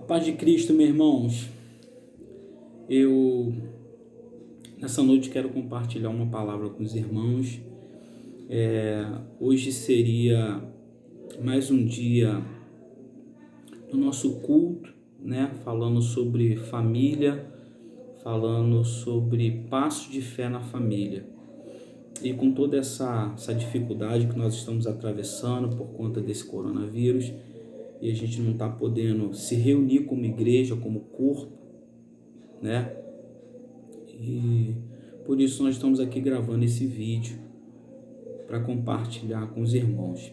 Paz de Cristo, meus irmãos. Eu, nessa noite, quero compartilhar uma palavra com os irmãos. Hoje seria mais um dia do nosso culto, né? Falando sobre família, falando sobre passos de fé na família. E com toda essa dificuldade que nós estamos atravessando por conta desse coronavírus, e a gente não está podendo se reunir como igreja, como corpo, né? E por isso nós estamos aqui gravando esse vídeo para compartilhar com os irmãos.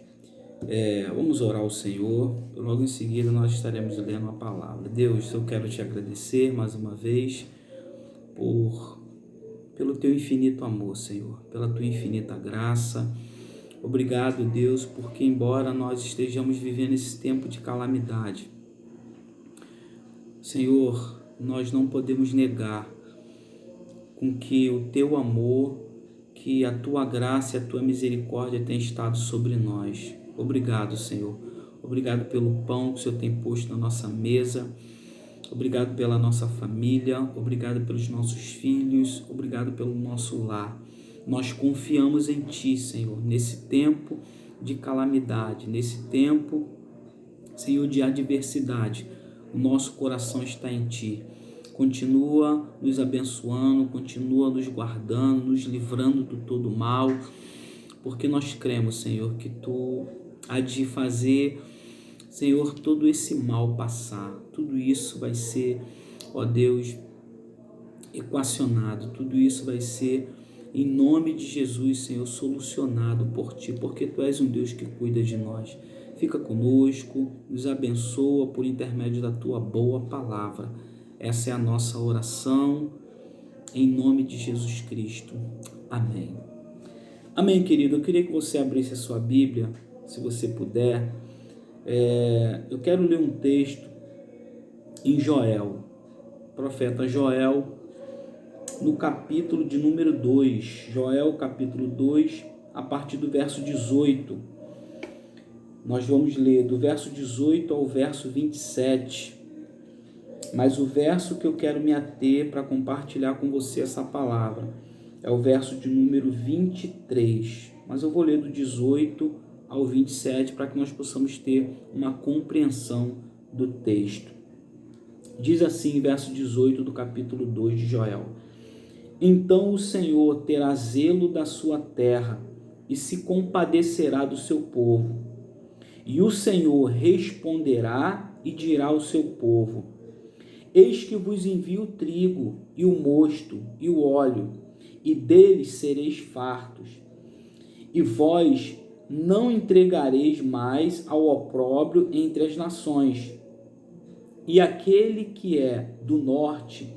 Vamos orar ao Senhor. Logo em seguida nós estaremos lendo a palavra. Deus, eu quero te agradecer mais uma vez pelo teu infinito amor, Senhor, pela tua infinita graça. Obrigado, Deus, porque embora nós estejamos vivendo esse tempo de calamidade, Senhor, nós não podemos negar com que o teu amor, que a tua graça e a tua misericórdia tem estado sobre nós. Obrigado, Senhor. Obrigado pelo pão que o Senhor tem posto na nossa mesa. Obrigado pela nossa família. Obrigado pelos nossos filhos. Obrigado pelo nosso lar. Nós confiamos em Ti, Senhor, nesse tempo de calamidade, nesse tempo, Senhor, de adversidade. O nosso coração está em Ti. Continua nos abençoando, continua nos guardando, nos livrando do todo mal, porque nós cremos, Senhor, que Tu há de fazer, Senhor, todo esse mal passar. Tudo isso vai ser, ó Deus, equacionado. Tudo isso vai ser, em nome de Jesus, Senhor, solucionado por Ti, porque Tu és um Deus que cuida de nós. Fica conosco, nos abençoa por intermédio da Tua boa palavra. Essa é a nossa oração, em nome de Jesus Cristo. Amém. Amém, querido. Eu queria que você abrisse a sua Bíblia, se você puder. Eu quero ler um texto em Joel, profeta Joel, no capítulo de número 2, Joel capítulo 2, a partir do verso 18. Nós vamos ler do verso 18 ao verso 27. Mas o verso que eu quero me ater para compartilhar com você essa palavra é o verso de número 23. Mas eu vou ler do 18 ao 27 para que nós possamos ter uma compreensão do texto. Diz assim, verso 18 do capítulo 2 de Joel: Então o Senhor terá zelo da sua terra e se compadecerá do seu povo. E o Senhor responderá e dirá ao seu povo: Eis que vos envio o trigo e o mosto e o óleo, e deles sereis fartos. E vós não entregareis mais ao opróbrio entre as nações. E aquele que é do norte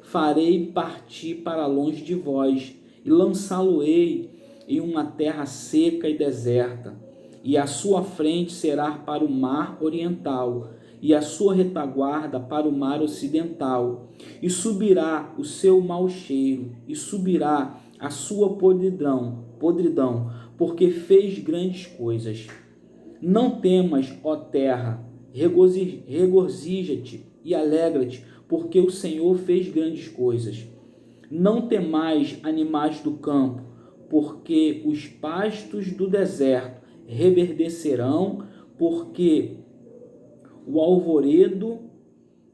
farei partir para longe de vós, e lançá-lo-ei em uma terra seca e deserta, e a sua frente será para o mar oriental, e a sua retaguarda para o mar ocidental, e subirá o seu mau cheiro, e subirá a sua podridão, porque fez grandes coisas. Não temas, ó terra, regozija-te e alegra-te, porque o Senhor fez grandes coisas. Não temais, animais do campo, porque os pastos do deserto reverdecerão, porque o alvoredo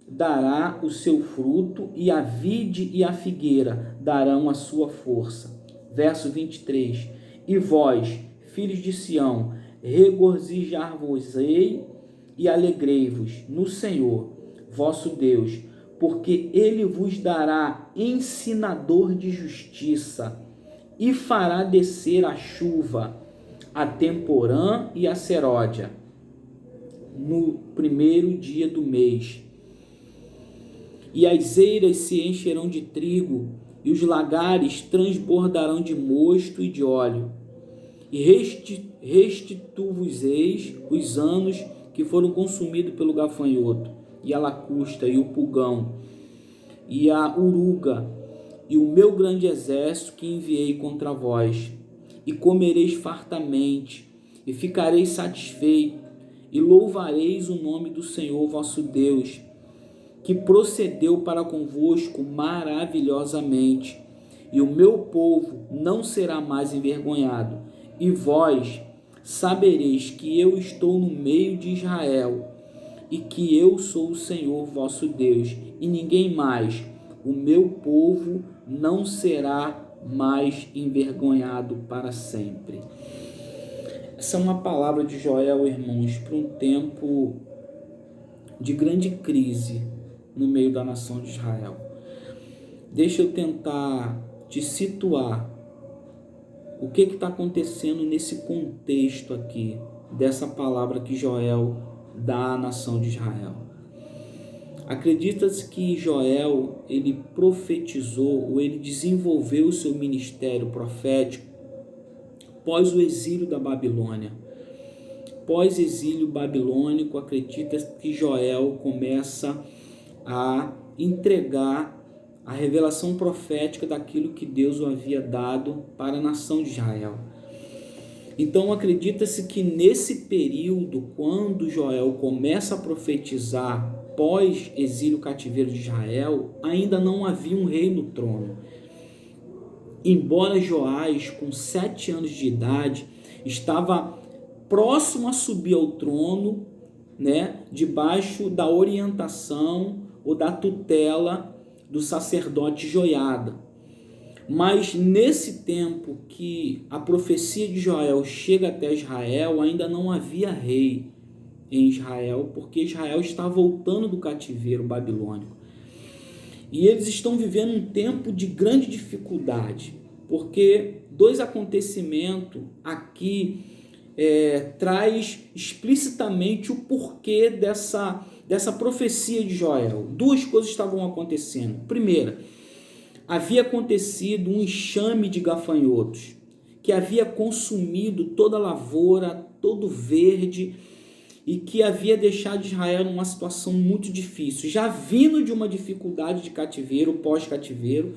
dará o seu fruto, e a vide e a figueira darão a sua força. Verso 23. E vós, filhos de Sião, regozijar-vos-ei e alegrei-vos no Senhor, vosso Deus, porque ele vos dará ensinador de justiça, e fará descer a chuva, a temporã e a seródia, no primeiro dia do mês. E as eiras se encherão de trigo, e os lagares transbordarão de mosto e de óleo. E restituo-vos-eis os anos que foram consumidos pelo gafanhoto, e a lacusta, e o pulgão, e a uruga, e o meu grande exército que enviei contra vós. E comereis fartamente, e ficareis satisfeitos, e louvareis o nome do Senhor vosso Deus, que procedeu para convosco maravilhosamente, e o meu povo não será mais envergonhado, e vós sabereis que eu estou no meio de Israel, e que eu sou o Senhor vosso Deus, e ninguém mais. O meu povo não será mais envergonhado para sempre. Essa é uma palavra de Joel, irmãos, para um tempo de grande crise no meio da nação de Israel. Deixa eu tentar te situar o que está acontecendo nesse contexto aqui, dessa palavra que Joel dá à nação de Israel. Acredita-se que Joel, ele profetizou, ou ele desenvolveu o seu ministério profético pós o exílio da Babilônia. Pós-exílio babilônico, acredita-se que Joel começa a entregar a revelação profética daquilo que Deus o havia dado para a nação de Israel. Então acredita-se que nesse período, quando Joel começa a profetizar pós-exílio cativeiro de Israel, ainda não havia um rei no trono. Embora Joás, com 7 anos de idade, estava próximo a subir ao trono, debaixo da orientação ou da tutela do sacerdote Joiada. Mas nesse tempo que a profecia de Joel chega até Israel, ainda não havia rei em Israel, porque Israel está voltando do cativeiro babilônico. E eles estão vivendo um tempo de grande dificuldade, porque 2 acontecimentos aqui traz explicitamente o porquê dessa profecia de Joel. 2 coisas estavam acontecendo. Primeira, havia acontecido um enxame de gafanhotos que havia consumido toda a lavoura, todo o verde, e que havia deixado Israel numa situação muito difícil, já vindo de uma dificuldade de cativeiro, pós-cativeiro,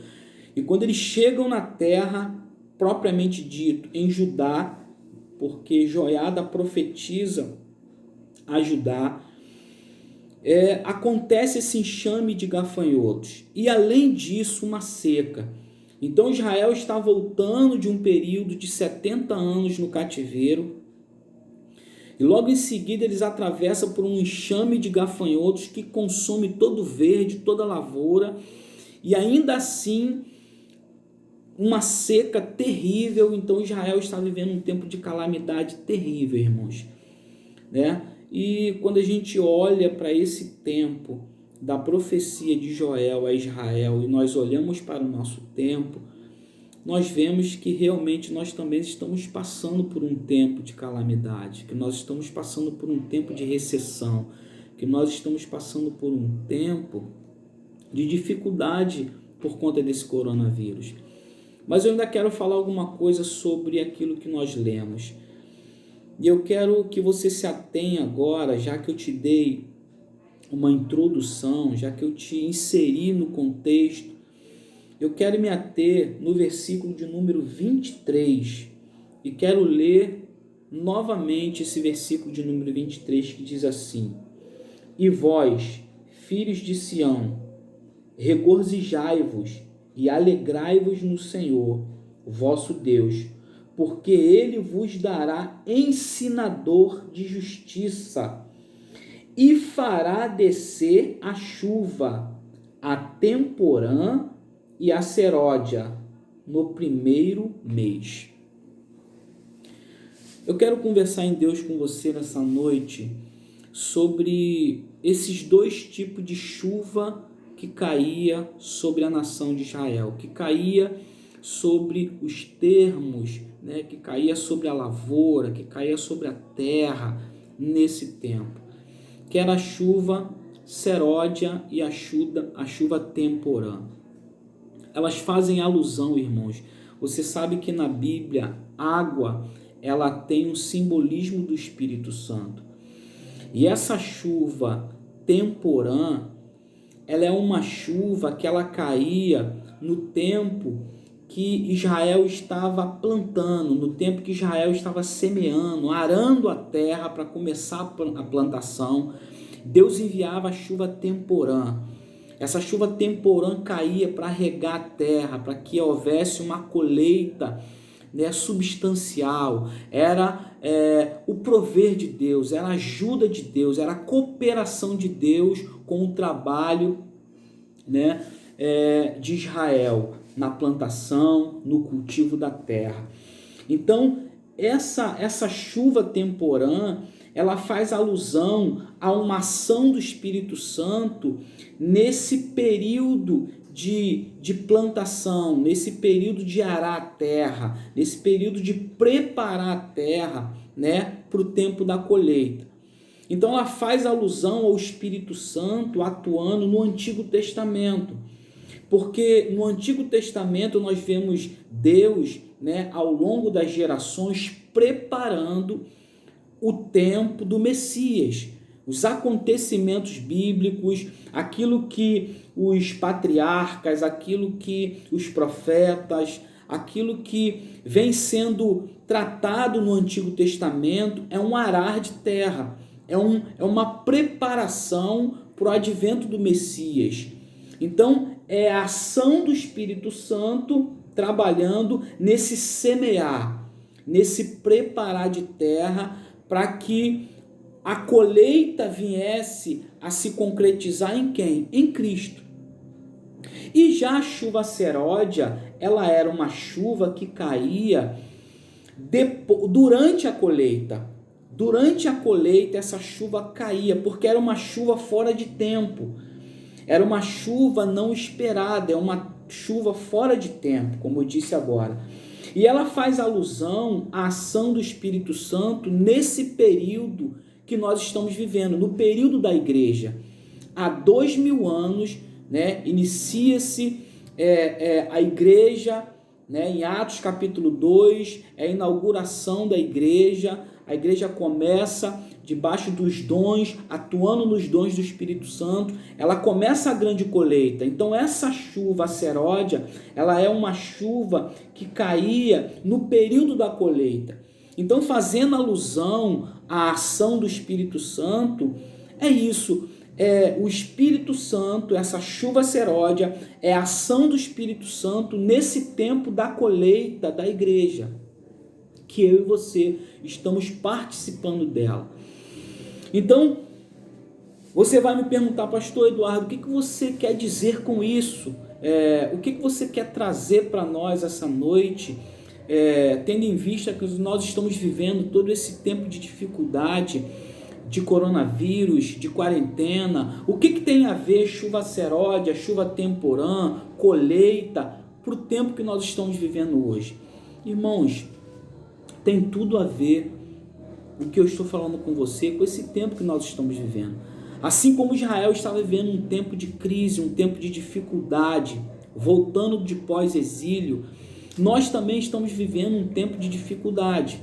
e quando eles chegam na terra, propriamente dito, em Judá, porque Joiada profetiza a Judá, acontece esse enxame de gafanhotos, e além disso uma seca. Então Israel está voltando de um período de 70 anos no cativeiro, e logo em seguida eles atravessam por um enxame de gafanhotos que consome todo o verde, toda a lavoura, e ainda assim uma seca terrível. Então Israel está vivendo um tempo de calamidade terrível, irmãos. E quando a gente olha para esse tempo da profecia de Joel a Israel e nós olhamos para o nosso tempo, nós vemos que realmente nós também estamos passando por um tempo de calamidade, que nós estamos passando por um tempo de recessão, que nós estamos passando por um tempo de dificuldade por conta desse coronavírus. Mas eu ainda quero falar alguma coisa sobre aquilo que nós lemos. E eu quero que você se atenha agora, já que eu te dei uma introdução, já que eu te inseri no contexto, eu quero me ater no versículo de número 23 e quero ler novamente esse versículo de número 23 que diz assim: E vós, filhos de Sião, regozijai-vos e alegrai-vos no Senhor, vosso Deus, porque Ele vos dará ensinador de justiça e fará descer a chuva, a temporã e a seródia no primeiro mês. Eu quero conversar em Deus com você nessa noite sobre esses 2 tipos de chuva que caía sobre a nação de Israel, que caía sobre os termos, que caía sobre a lavoura, que caía sobre a terra nesse tempo, que era a chuva seródia e a chuva temporã. Elas fazem alusão, irmãos. Você sabe que na Bíblia, água, ela tem um simbolismo do Espírito Santo. E essa chuva temporã, ela é uma chuva que ela caía no tempo que Israel estava plantando, no tempo que Israel estava semeando, arando a terra para começar a plantação. Deus enviava a chuva temporã. Essa chuva temporã caía para regar a terra, para que houvesse uma colheita, né, substancial. Era o prover de Deus, era a ajuda de Deus, era a cooperação de Deus com o trabalho, né, de Israel na plantação, no cultivo da terra. Então, essa chuva temporã, ela faz alusão a uma ação do Espírito Santo nesse período de plantação, nesse período de arar a terra, nesse período de preparar a terra, né, para o tempo da colheita. Então ela faz alusão ao Espírito Santo atuando no Antigo Testamento, porque no Antigo Testamento nós vemos Deus, né, ao longo das gerações preparando o tempo do Messias, os acontecimentos bíblicos, aquilo que os patriarcas, aquilo que os profetas, aquilo que vem sendo tratado no Antigo Testamento é um arar de terra, é uma preparação para o advento do Messias. Então, é a ação do Espírito Santo trabalhando nesse semear, nesse preparar de terra para que a colheita viesse a se concretizar em quem? Em Cristo. E já a chuva seródia, ela era uma chuva que caía durante a colheita. Durante a colheita, essa chuva caía, porque era uma chuva fora de tempo. Era uma chuva não esperada, é uma chuva fora de tempo, como eu disse agora. E ela faz alusão à ação do Espírito Santo nesse período que nós estamos vivendo, no período da igreja. Há 2000 anos, né, inicia-se a igreja, né, em Atos capítulo 2, é a inauguração da igreja. A igreja começa debaixo dos dons, atuando nos dons do Espírito Santo, ela começa a grande colheita. Então essa chuva seródia, ela é uma chuva que caía no período da colheita. Então, fazendo alusão à ação do Espírito Santo, é isso, o Espírito Santo, essa chuva seródia, é a ação do Espírito Santo nesse tempo da colheita da igreja, que eu e você estamos participando dela. Então, você vai me perguntar, pastor Eduardo, o que você quer dizer com isso? O que você quer trazer para nós essa noite, tendo em vista que nós estamos vivendo todo esse tempo de dificuldade, de coronavírus, de quarentena? O que tem a ver chuva seródia, chuva temporã, colheita, para o tempo que nós estamos vivendo hoje? Irmãos, tem tudo a ver o que eu estou falando com você, com esse tempo que nós estamos vivendo. Assim como Israel estava vivendo um tempo de crise, um tempo de dificuldade, voltando de pós-exílio, nós também estamos vivendo um tempo de dificuldade.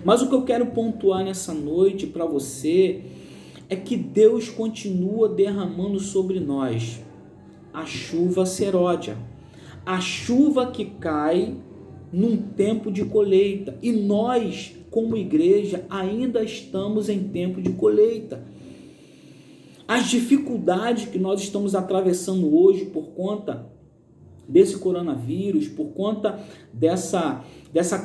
Mas o que eu quero pontuar nessa noite para você é que Deus continua derramando sobre nós a chuva seródia, a chuva que cai num tempo de colheita, e nós, como igreja, ainda estamos em tempo de colheita. As dificuldades que nós estamos atravessando hoje por conta desse coronavírus, por conta dessa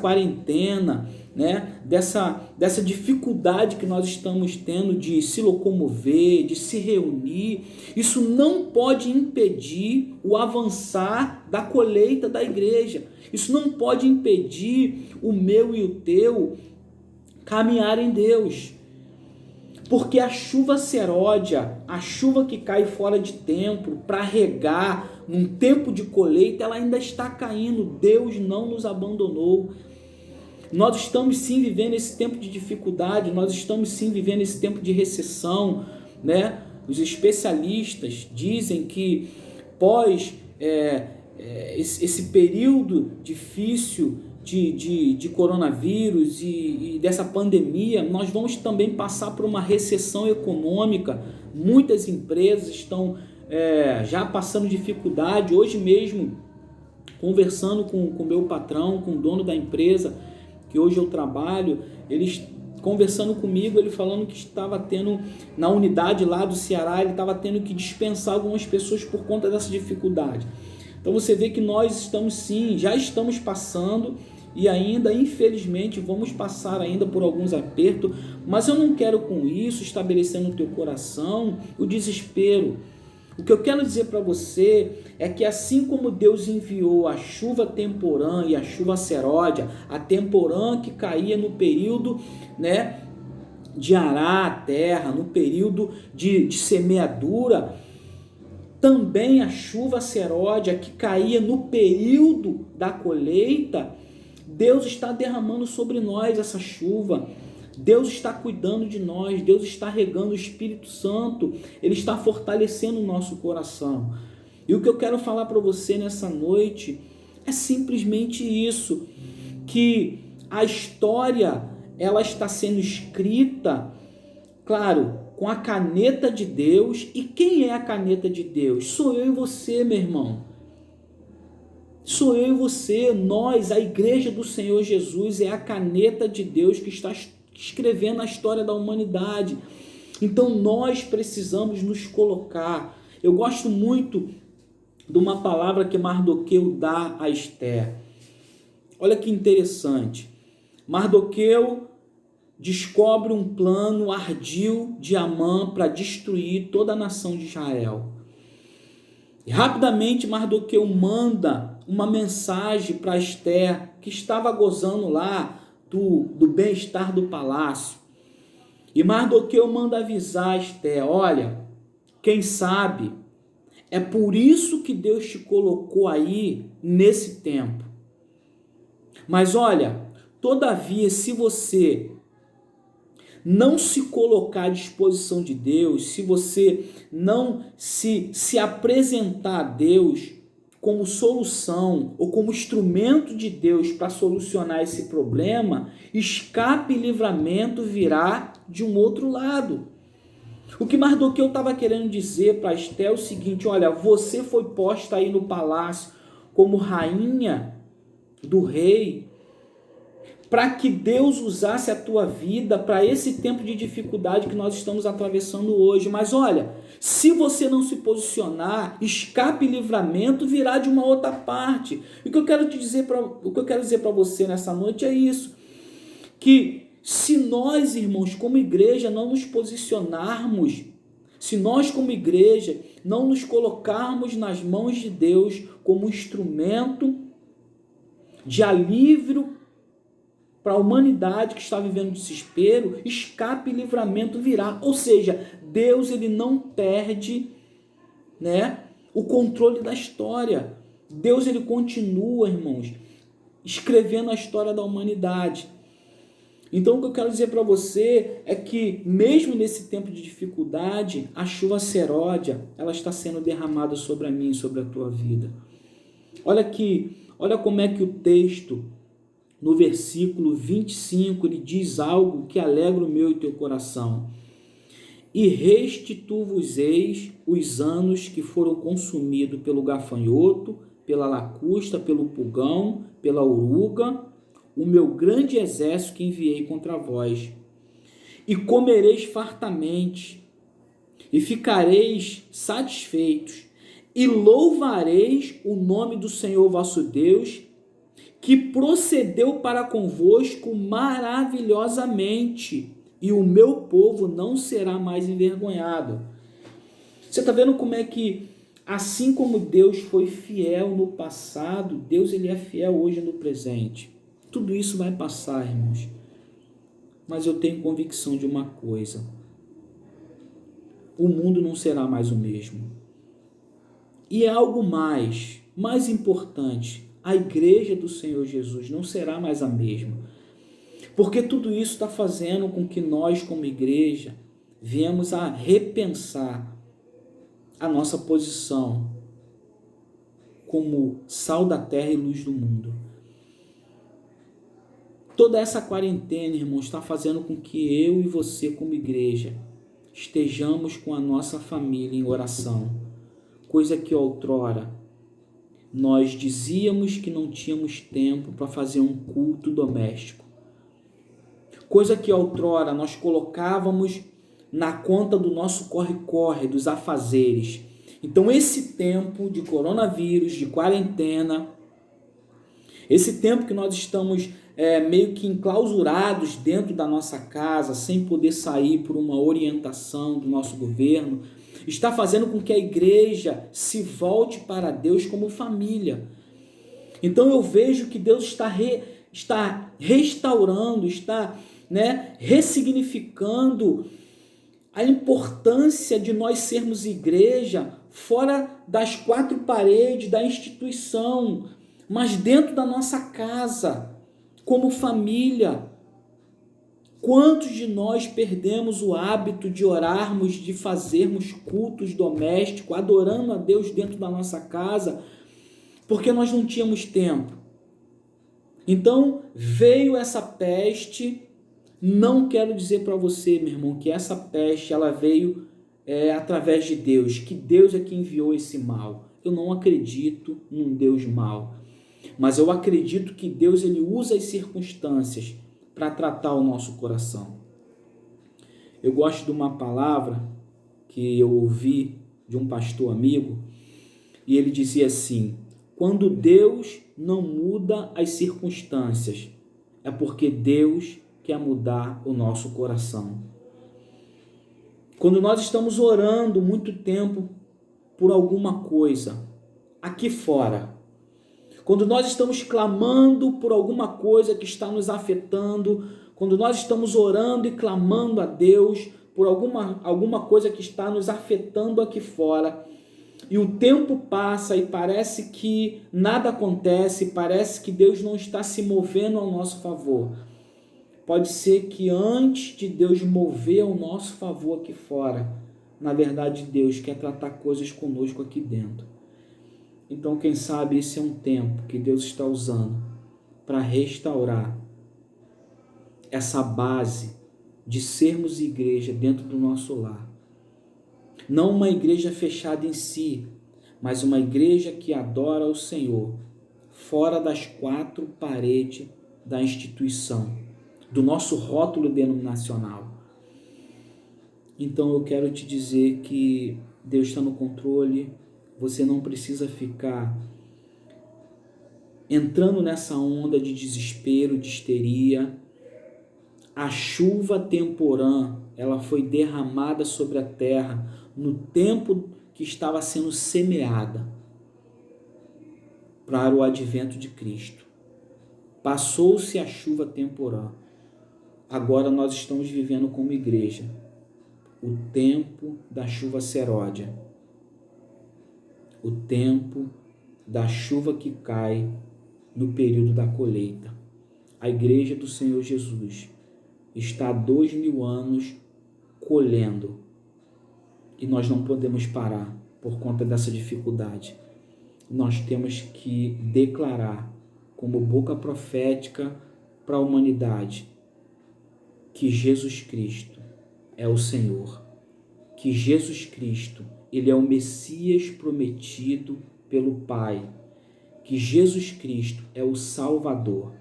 quarentena, né? dessa dificuldade que nós estamos tendo de se locomover, de se reunir, isso não pode impedir o avançar da colheita da igreja. Isso não pode impedir o meu e o teu caminhar em Deus. Porque a chuva seródia, a chuva que cai fora de tempo para regar num tempo de colheita, ela ainda está caindo. Deus não nos abandonou. Nós estamos sim vivendo esse tempo de dificuldade, nós estamos sim vivendo esse tempo de recessão, né? Os especialistas dizem que pós esse período difícil de coronavírus e dessa pandemia, nós vamos também passar por uma recessão econômica. Muitas empresas estão já passando dificuldade. Hoje mesmo, conversando com o meu patrão, com o dono da empresa que hoje eu trabalho, eles conversando comigo, ele falando que estava tendo, na unidade lá do Ceará, ele estava tendo que dispensar algumas pessoas por conta dessa dificuldade. Então você vê que nós estamos sim, já estamos passando e ainda, infelizmente, vamos passar ainda por alguns apertos, mas eu não quero com isso estabelecer no teu coração o desespero. O que eu quero dizer para você é que assim como Deus enviou a chuva temporã e a chuva seródia, a temporã que caía no período, né, de arar a terra, no período de semeadura, também a chuva seródia que caía no período da colheita, Deus está derramando sobre nós essa chuva. Deus está cuidando de nós, Deus está regando o Espírito Santo, Ele está fortalecendo o nosso coração. E o que eu quero falar para você nessa noite é simplesmente isso, que a história, ela está sendo escrita, claro, com a caneta de Deus. E quem é a caneta de Deus? Sou eu e você, meu irmão. Sou eu e você, nós, a igreja do Senhor Jesus, é a caneta de Deus que está escrevendo a história da humanidade. Então nós precisamos nos colocar. Eu gosto muito de uma palavra que Mardoqueu dá a Esther. Olha que interessante. Mardoqueu descobre um plano ardil de Amã para destruir toda a nação de Israel. E rapidamente Mardoqueu manda uma mensagem para Esther, que estava gozando lá do bem-estar do palácio. E Mardoqueu manda avisar Esther: olha, quem sabe, é por isso que Deus te colocou aí nesse tempo. Mas olha, todavia, se você não se colocar à disposição de Deus, se você não se apresentar a Deus como solução ou como instrumento de Deus para solucionar esse problema, escape e livramento virá de um outro lado. O que Mardoqueu estava querendo dizer para Esther é o seguinte: olha, você foi posta aí no palácio como rainha do rei, para que Deus usasse a tua vida para esse tempo de dificuldade que nós estamos atravessando hoje. Mas olha, se você não se posicionar, escape e livramento virá de uma outra parte. O que eu quero dizer para você nessa noite é isso, que se nós, irmãos, como igreja, não nos posicionarmos, se nós como igreja não nos colocarmos nas mãos de Deus como instrumento de alívio para a humanidade que está vivendo desespero, escape e livramento virá. Ou seja, Deus, ele não perde, né, o controle da história. Deus, ele continua, irmãos, escrevendo a história da humanidade. Então, o que eu quero dizer para você é que, mesmo nesse tempo de dificuldade, a chuva seródia, ela está sendo derramada sobre a mim e sobre a tua vida. Olha como é que o texto, no versículo 25, ele diz algo que alegra o meu e teu coração. E restituo-vos-eis os anos que foram consumidos pelo gafanhoto, pela lacusta, pelo pulgão, pela oruga, o meu grande exército que enviei contra vós. E comereis fartamente, e ficareis satisfeitos, e louvareis o nome do Senhor vosso Deus, que procedeu para convosco maravilhosamente, e o meu povo não será mais envergonhado. Você está vendo como é que, assim como Deus foi fiel no passado, Deus, ele é fiel hoje no presente. Tudo isso vai passar, irmãos. Mas eu tenho convicção de uma coisa: o mundo não será mais o mesmo. E é algo mais importante: a igreja do Senhor Jesus não será mais a mesma. Porque tudo isso está fazendo com que nós, como igreja, viemos a repensar a nossa posição como sal da terra e luz do mundo. Toda essa quarentena, irmão, está fazendo com que eu e você, como igreja, estejamos com a nossa família em oração. Coisa que outrora nós dizíamos que não tínhamos tempo para fazer um culto doméstico. coisa que outrora nós colocávamos na conta do nosso corre-corre, dos afazeres. Então esse tempo de coronavírus, de quarentena, esse tempo que nós estamos meio que enclausurados dentro da nossa casa, sem poder sair por uma orientação do nosso governo, está fazendo com que a igreja se volte para Deus como família. Então eu vejo que Deus está restaurando, está ressignificando a importância de nós sermos igreja fora das quatro paredes da instituição, mas dentro da nossa casa, como família. Quantos de nós perdemos o hábito de orarmos, de fazermos cultos domésticos, adorando a Deus dentro da nossa casa, porque nós não tínhamos tempo? Então veio essa peste. Não quero dizer para você, meu irmão, que essa peste ela veio através de Deus, que Deus é que enviou esse mal. Eu não acredito num Deus mau, mas eu acredito que Deus ele usa as circunstâncias para tratar o nosso coração. Eu gosto de uma palavra que eu ouvi de um pastor amigo, e ele dizia assim: quando Deus não muda as circunstâncias, é porque Deus quer mudar o nosso coração. Quando nós estamos orando muito tempo por alguma coisa aqui fora, quando nós estamos clamando por alguma coisa que está nos afetando, quando nós estamos orando e clamando a Deus por alguma coisa que está nos afetando aqui fora, e o tempo passa e parece que nada acontece, parece que Deus não está se movendo ao nosso favor. Pode ser que antes de Deus mover ao nosso favor aqui fora, na verdade Deus quer tratar coisas conosco aqui dentro. Então quem sabe esse é um tempo que Deus está usando para restaurar essa base de sermos igreja dentro do nosso lar. Não uma igreja fechada em si, mas uma igreja que adora o Senhor, fora das quatro paredes da instituição, do nosso rótulo denominacional. Então eu quero te dizer que Deus está no controle, você não precisa ficar entrando nessa onda de desespero, de histeria. A chuva temporã, ela foi derramada sobre a terra no tempo que estava sendo semeada para o advento de Cristo. Passou-se a chuva temporã. Agora nós estamos vivendo como igreja o tempo da chuva seródia, o tempo da chuva que cai no período da colheita. A igreja do Senhor Jesus está há 2000 anos colhendo e nós não podemos parar por conta dessa dificuldade. Nós temos que declarar como boca profética para a humanidade que Jesus Cristo é o Senhor, que Jesus Cristo, ele é o Messias prometido pelo Pai, que Jesus Cristo é o Salvador,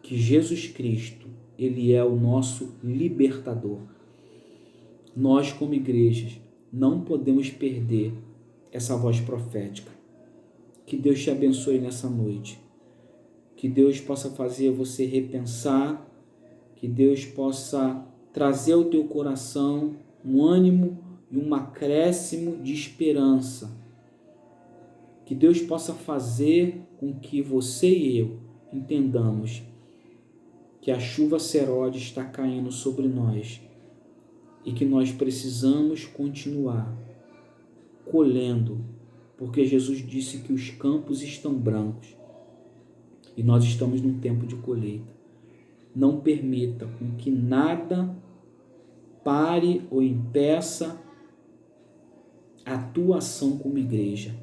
que Jesus Cristo, ele é o nosso libertador. Nós, como igrejas, não podemos perder essa voz profética. Que Deus te abençoe nessa noite. Que Deus possa fazer você repensar, que Deus possa trazer ao teu coração um ânimo e um acréscimo de esperança. Que Deus possa fazer com que você e eu entendamos que a chuva seródia está caindo sobre nós e que nós precisamos continuar colhendo, porque Jesus disse que os campos estão brancos e nós estamos num tempo de colheita. Não permita com que nada pare ou impeça a tua ação como igreja.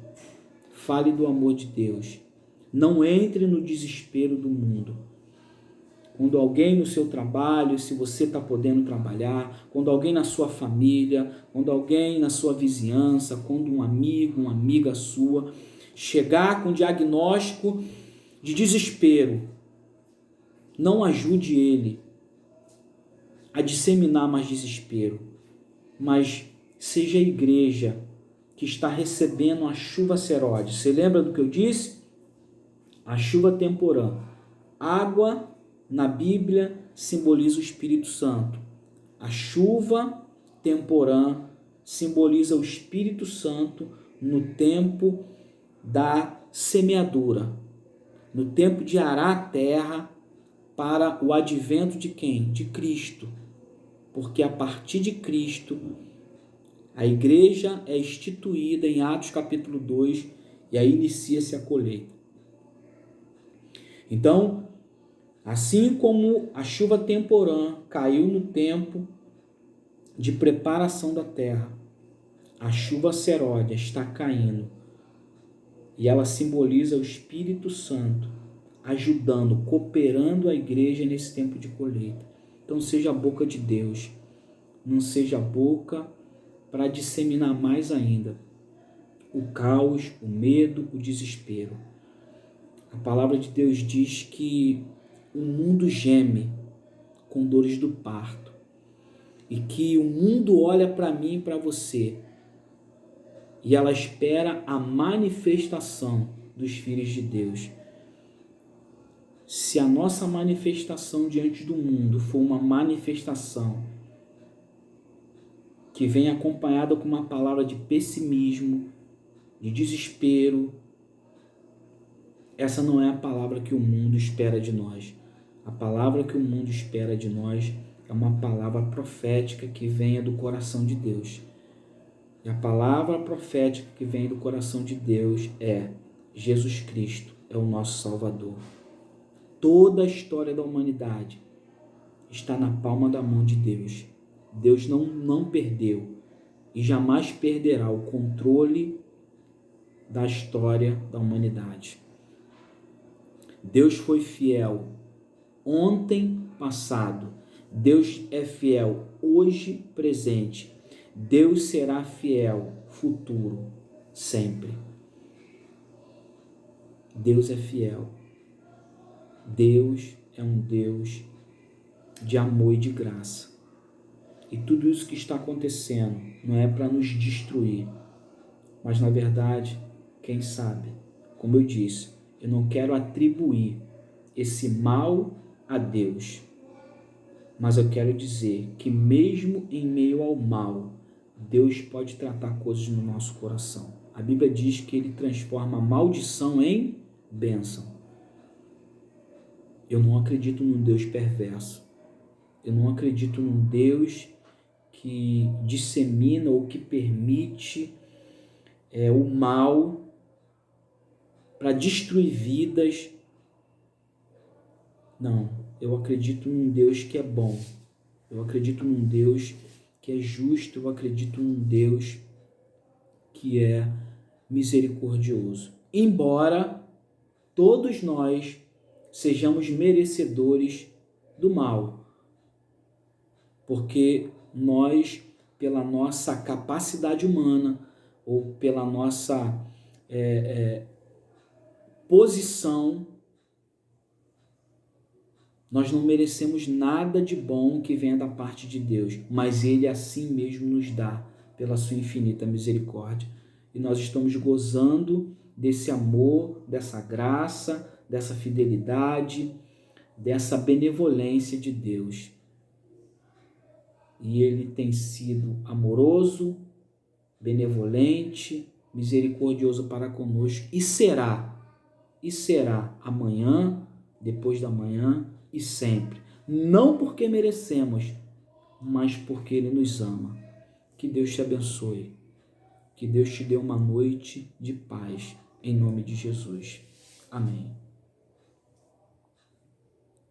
Fale do amor de Deus. Não entre no desespero do mundo. Quando alguém no seu trabalho, se você está podendo trabalhar, quando alguém na sua família, quando alguém na sua vizinhança, quando um amigo, uma amiga sua, chegar com diagnóstico de desespero, não ajude ele, a disseminar mais desespero, mas seja a igreja que está recebendo a chuva serode. Você lembra do que eu disse? A chuva temporã. Água, na Bíblia, simboliza o Espírito Santo. A chuva temporã simboliza o Espírito Santo no tempo da semeadura, no tempo de arar a terra para o advento de quem? De Cristo. Porque a partir de Cristo, a igreja é instituída em Atos capítulo 2 e aí inicia-se a colheita. Então, assim como a chuva temporã caiu no tempo de preparação da terra, a chuva seródia está caindo e ela simboliza o Espírito Santo ajudando, cooperando a igreja nesse tempo de colheita. Então seja a boca de Deus, não seja a boca para disseminar mais ainda o caos, o medo, o desespero. A palavra de Deus diz que o mundo geme com dores do parto e que o mundo olha para mim e para você e ela espera a manifestação dos filhos de Deus. Se a nossa manifestação diante do mundo for uma manifestação que vem acompanhada com uma palavra de pessimismo, de desespero, essa não é a palavra que o mundo espera de nós. A palavra que o mundo espera de nós é uma palavra profética que venha do coração de Deus. E a palavra profética que vem do coração de Deus é: Jesus Cristo é o nosso Salvador. Toda a história da humanidade está na palma da mão de Deus. Deus não perdeu e jamais perderá o controle da história da humanidade. Deus foi fiel ontem, passado. Deus é fiel hoje, presente. Deus será fiel futuro, sempre. Deus é fiel. Deus é um Deus de amor e de graça. E tudo isso que está acontecendo não é para nos destruir, mas na verdade, quem sabe, como eu disse, eu não quero atribuir esse mal a Deus, mas eu quero dizer que mesmo em meio ao mal, Deus pode tratar coisas no nosso coração. A Bíblia diz que Ele transforma a maldição em bênção. Eu não acredito num Deus perverso. Eu não acredito num Deus que dissemina ou que permite o mal para destruir vidas. Não, eu acredito num Deus que é bom. Eu acredito num Deus que é justo. Eu acredito num Deus que é misericordioso. Embora todos nós sejamos merecedores do mal, porque nós, pela nossa capacidade humana ou pela nossa posição, nós não merecemos nada de bom que venha da parte de Deus, mas Ele assim mesmo nos dá pela sua infinita misericórdia. E nós estamos gozando desse amor, dessa graça, dessa fidelidade, dessa benevolência de Deus. E Ele tem sido amoroso, benevolente, misericordioso para conosco e será amanhã, depois da manhã e sempre. Não porque merecemos, mas porque Ele nos ama. Que Deus te abençoe. Que Deus te dê uma noite de paz, em nome de Jesus. Amém.